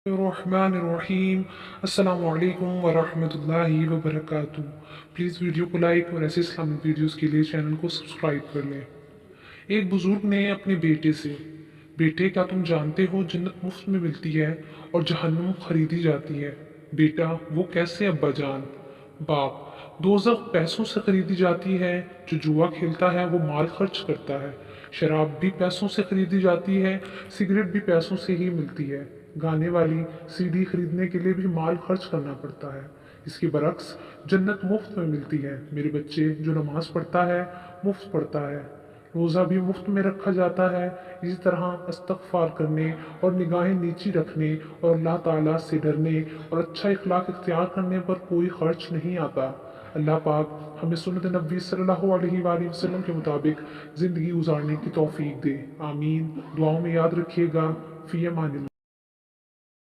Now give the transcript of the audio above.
Bismillahirrahmanirrahim. Assalamu alaikum wa rahmatullahi wa barakatuh. Please video को like और ऐसे Islamic videos के लिए चैनल को सब्सक्राइब कर लें। एक बुजुर्ग ने अपने बेटे से, बेटे क्या तुम जानते हो जन्नत मुफ्त में मिलती है और जहन्नुम खरीदी जाती है? बेटा वो कैसे अब्बा जान? बाप दोज़ख पैसों से खरीदी जाती है, जो जुआ खेलता है वो माल खर्च करता है। शराब भी पैसों से खरीदी जाती है, सिगरेट भी पैसों से ही मिलती है। गाने वाली सीडी खरीदने के लिए भी माल खर्च करना पड़ता है। इसके बरक्स जन्नत मुफ्त में मिलती है। मेरे बच्चे जो नमाज पढ़ता है मुफ्त पढ़ता है, रोज़ा भी मुफ्त में रखा जाता है। इसी तरह इस्तग़फ़ार करने और निगाहें नीची रखने और अल्लाह ताला से डरने और अच्छा इखलाक इख्तियार करने पर कोई खर्च नहीं आता। अल्लाह पाक हमें सुन्नत नबी सल्लल्लाहु अलैहि वसल्लम के मुताबिक ज़िंदगी गुजारने की तौफीक दे। आमीन। दुआओं में याद रखिएगा। फ़ी अमानिल्लाह।